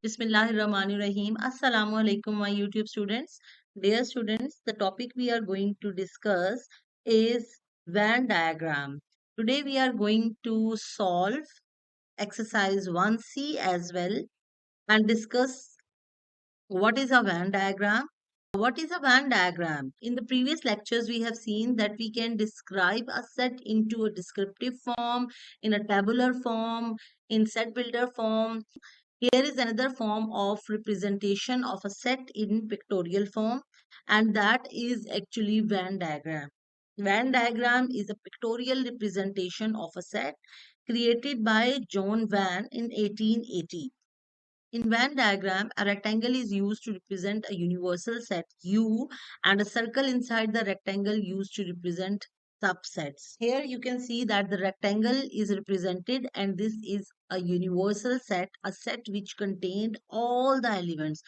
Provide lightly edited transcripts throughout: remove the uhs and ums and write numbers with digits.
Bismillahirrahmanirrahim. Assalamu alaikum, my YouTube students. Dear students, the topic we are going to discuss is Venn diagram. Today we are going to solve exercise 1C as well and discuss what is a Venn diagram. What is a Venn diagram? In the previous lectures, we have seen that we can describe a set into a descriptive form, in a tabular form, in set builder form. Here is another form of representation of a set in pictorial form, and that is actually Venn diagram. Venn diagram is a pictorial representation of a set created by John Venn in 1880. In Venn diagram, a rectangle is used to represent a universal set U and a circle inside the rectangle used to represent subsets. Here you can see that the rectangle is represented and this is a universal set, a set which contained all the elements,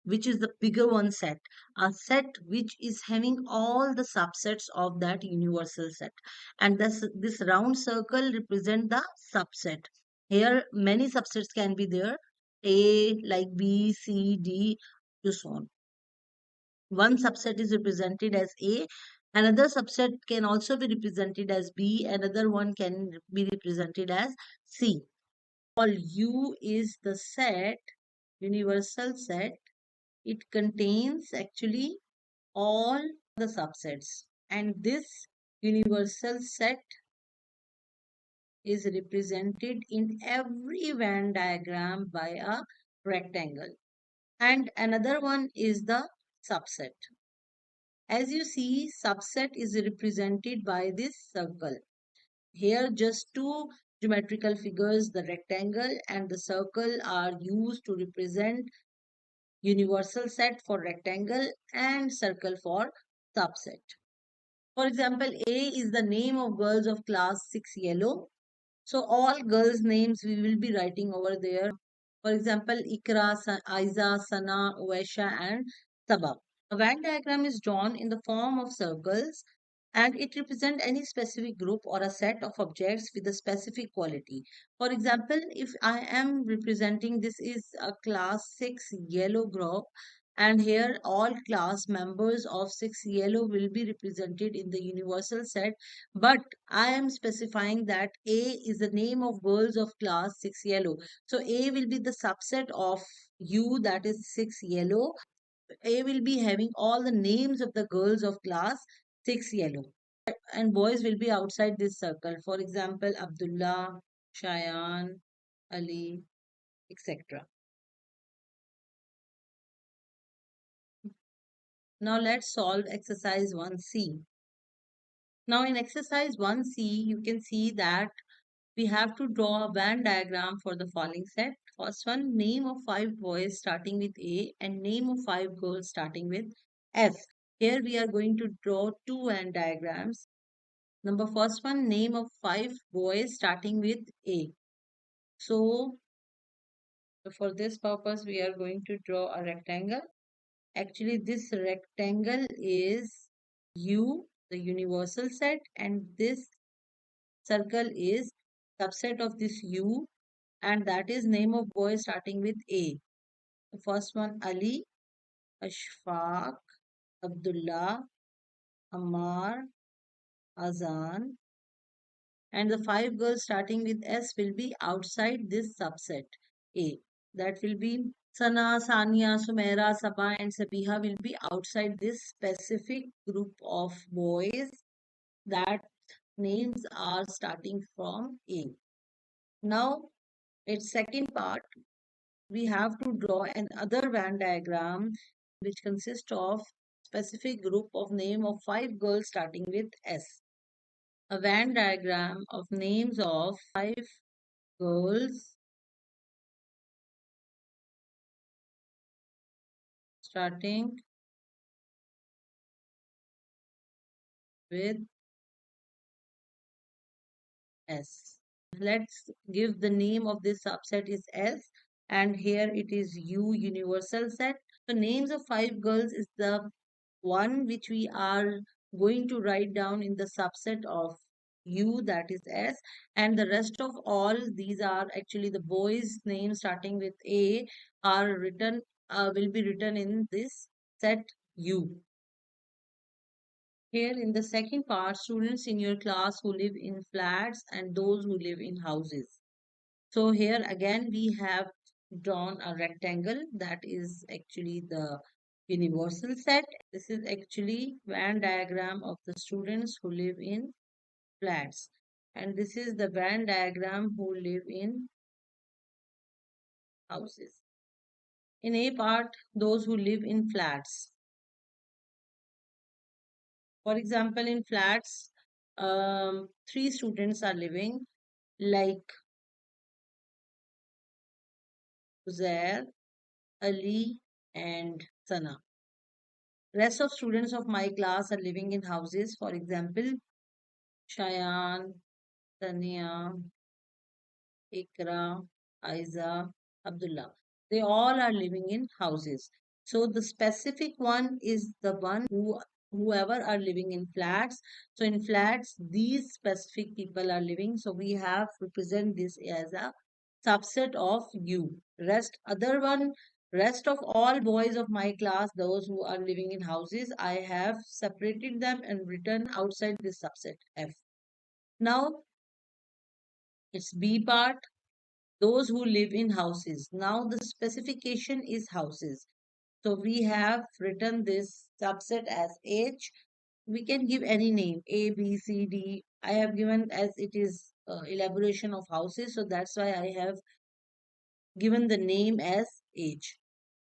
which is the bigger one set, a set which is having all the subsets of that universal set. And this round circle represent the subset. Here many subsets can be there, A, like B, C, D, to so on. One subset is represented as A, another subset can also be represented as B, another one can be represented as C. All U is the set, universal set. It contains actually all the subsets, and this universal set is represented in every Venn diagram by a rectangle. And another one is the subset. As you see, subset is represented by this circle. Here just two geometrical figures, the rectangle and the circle, are used to represent universal set for rectangle and circle for subset. For example, A is the name of girls of class 6 yellow. So all girls' names we will be writing over there. For example, Ikra, Aiza, Sana, Uwaisha and Sabah. A Venn diagram is drawn in the form of circles and it represents any specific group or a set of objects with a specific quality. For example, if I am representing, this is a class 6 yellow group, and here all class members of 6 yellow will be represented in the universal set, but I am specifying that A is the name of girls of class 6 yellow. So A will be the subset of U, that is 6 yellow. A will be having all the names of the girls of class 6 yellow, and boys will be outside this circle. For example, Abdullah, Shayan, Ali, etc. Now let's solve exercise 1C. Now in exercise 1C, you can see that we have to draw a Venn diagram for the following set. First one, name of 5 boys starting with A and name of 5 girls starting with F. Here we are going to draw two Venn diagrams. Number first one, name of 5 boys starting with A. So for this purpose, we are going to draw a rectangle. Actually, this rectangle is U, the universal set, and this circle is subset of this U, and that is name of boy starting with A. The first one, Ali, Ashfaq, Abdullah, Ammar, Azan, and the 5 girls starting with S will be outside this subset A. That will be Sana, Sania, Sumaira, Sabah and Sabiha will be outside this specific group of boys that names are starting from A. Now, its second part, we have to draw another Venn diagram which consists of specific group of name of 5 girls starting with S. A Venn diagram of names of 5 girls starting with S. Let's give the name of this subset is S, and here it is U, universal set. The names of 5 girls is the one which we are going to write down in the subset of U, that is S, and the rest of all these are actually the boys' names starting with A are written will be written in this set U. Here in the second part, students in your class who live in flats and those who live in houses. So here again we have drawn a rectangle that is actually the universal set. This is actually Venn diagram of the students who live in flats. And this is the Venn diagram who live in houses. In A part, those who live in flats. For example, in flats, three students are living like Uzair, Ali, and Sana. Rest of students of my class are living in houses. For example, Shayan, Tania, Ikra, Aiza, Abdullah. They all are living in houses. So the specific one is the one whoever are living in flats. So in flats, these specific people are living. So we have represent this as a subset of you. Rest of all boys of my class, those who are living in houses, I have separated them and written outside this subset F. Now it's B part, those who live in houses. Now the specification is houses. So we have written this subset as H. We can give any name, A, B, C, D. I have given as it is elaboration of houses. So that's why I have given the name as H.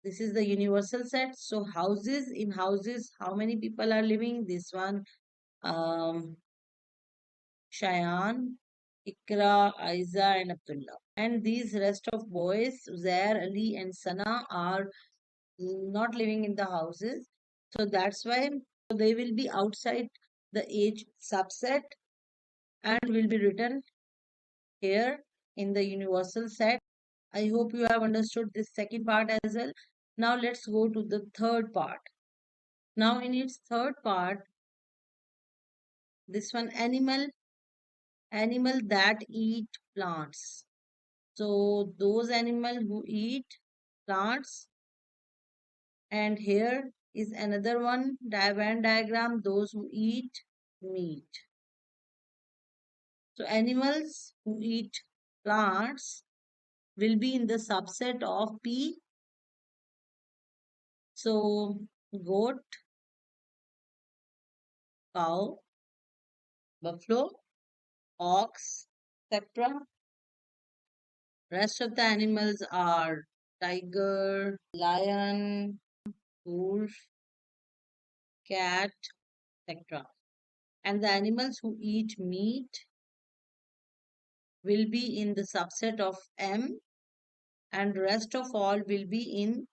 This is the universal set. So houses, in houses, how many people are living? This one, Shayan, Ikra, Aiza, and Abdullah. And these rest of boys, Uzair, Ali, and Sana, are not living in the houses. So that's why they will be outside the age subset and will be written here in the universal set. I hope you have understood this second part as well. Now let's go to the third part. Now in its third part, this one animal that eat plants. So those animals who eat plants, and here is another one Venn diagram, those who eat meat. So animals who eat plants will be in the subset of P. So goat, cow, buffalo, ox, etc. Rest of the animals are tiger, lion, wolf, cat, etc. And the animals who eat meat will be in the subset of M, and rest of all will be in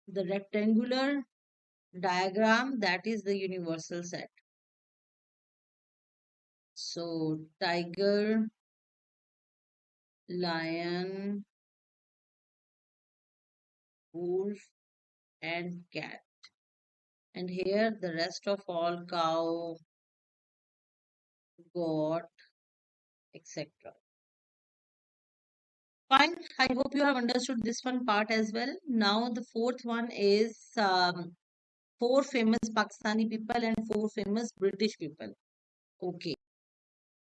the rectangular diagram that is the universal set. So tiger, lion, wolf, and cat. And here the rest of all cow, goat, etc. Fine. I hope you have understood this one part as well. Now the fourth one is four famous Pakistani people and four famous British people. Okay.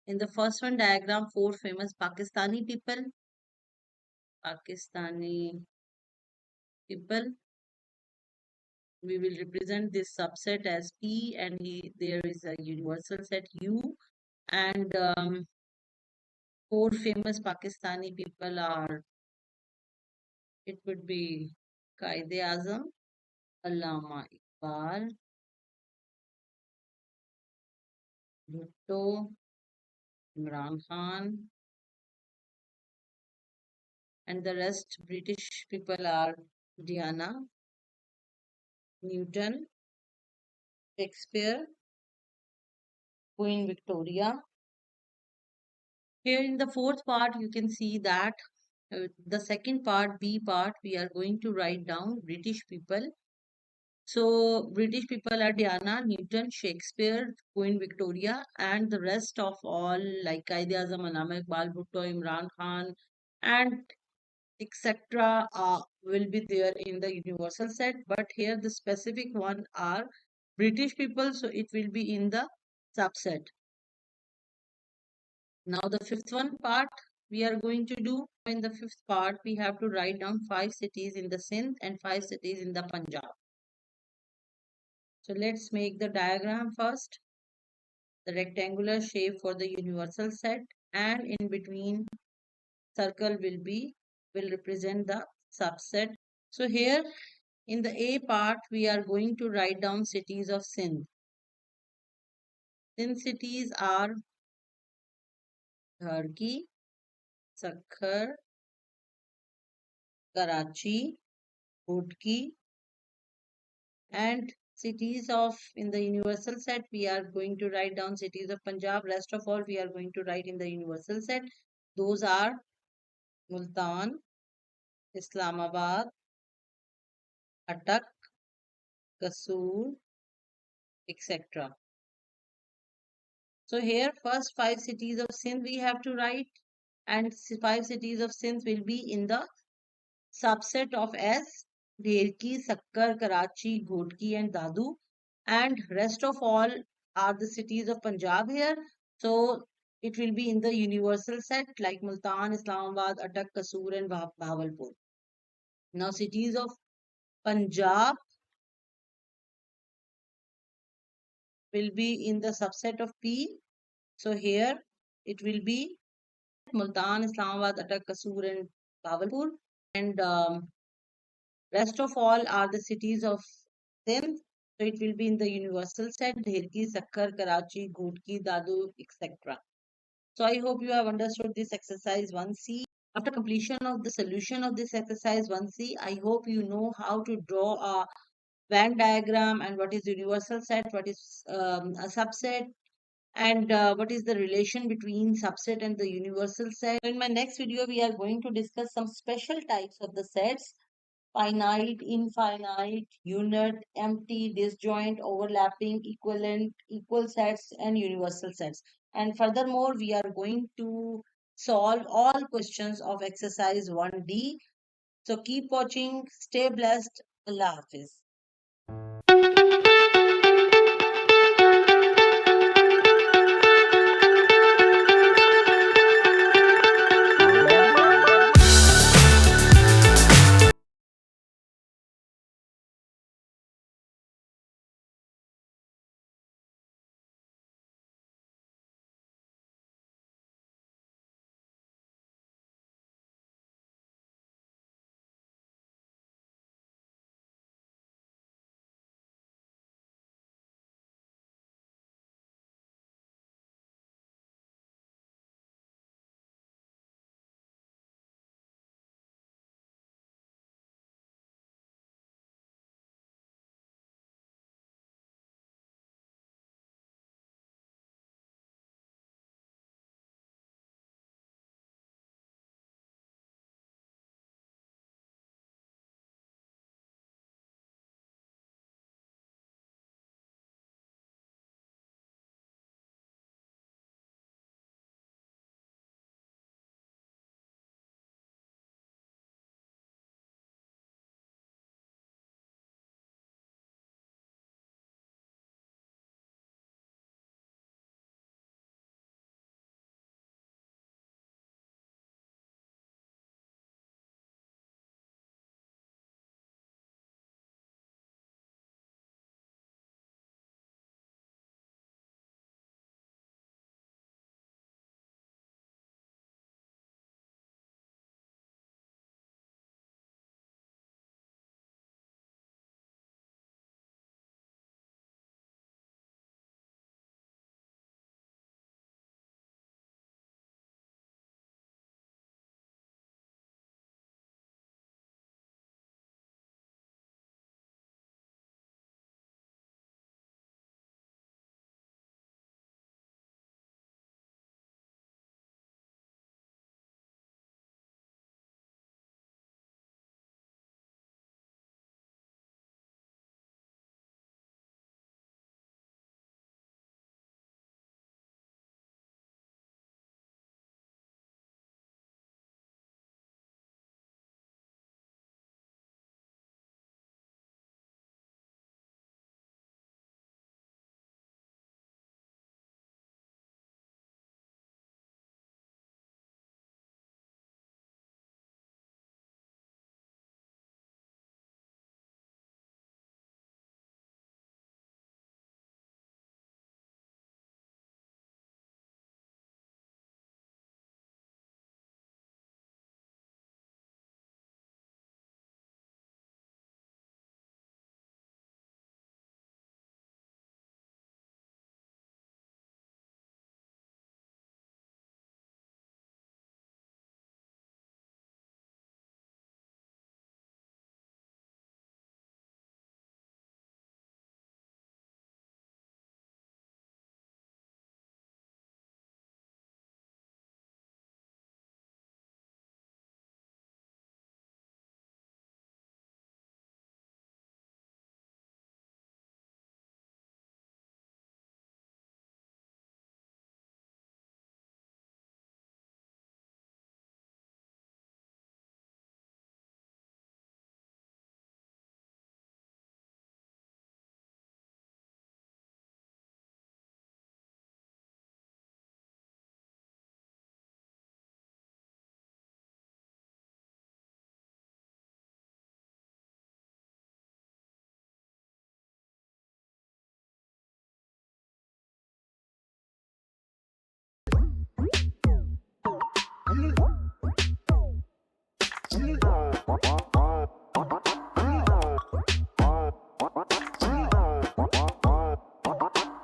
In the first one diagram, four famous Pakistani people. Pakistani people. We will represent this subset as P, and there is a universal set U. And four famous Pakistani people are, it would be Qaid-e-Azam, Allama Iqbal, Bhutto, Imran Khan, and the rest British people are Diana, Newton, Shakespeare, Queen Victoria. Here in the fourth part, you can see that the second part, B part, we are going to write down British people. So British people are Diana, Newton, Shakespeare, Queen Victoria, and the rest of all like Qaid-e-Azam, Allama Iqbal, Bhutto, Imran Khan, and etc. Will be there in the universal set. But here the specific one are British people, so it will be in the subset. Now the fifth one part we are going to do. In the fifth part, we have to write down 5 cities in the Sindh and 5 cities in the Punjab. So let's make the diagram first. The rectangular shape for the universal set, and in between circle will represent the subset. So here in the A part, we are going to write down cities of Sindh. Sindh cities are Dharki, Sakhar, Karachi, Bhutki, and cities of in the universal set we are going to write down cities of Punjab. Rest of all we are going to write in the universal set. Those are Multan, Islamabad, Attak, Kasur, etc. So here first 5 cities of Sindh we have to write, and 5 cities of Sindh will be in the subset of S, Dherki, Sakkar, Karachi, Ghodki and Dadu, and rest of all are the cities of Punjab here. So it will be in the universal set like Multan, Islamabad, Attak, Kasur and Bahawalpur. Now cities of Punjab will be in the subset of P. So here it will be Multan, Islamabad, Attak, Kasur and Bahawalpur, and rest of all are the cities of Sindh. So it will be in the universal set, Dherki, Sakkar, Karachi, Ghodki, Dadu, etc. So I hope you have understood this exercise 1C. After completion of the solution of this exercise 1C, I hope you know how to draw a Venn diagram and what is universal set, what is a subset, and what is the relation between subset and the universal set. So in my next video, we are going to discuss some special types of the sets: finite, infinite, unit, empty, disjoint, overlapping, equivalent, equal sets, and universal sets. And furthermore, we are going to solve all questions of exercise 1D. So keep watching, stay blessed. Allah Hafiz.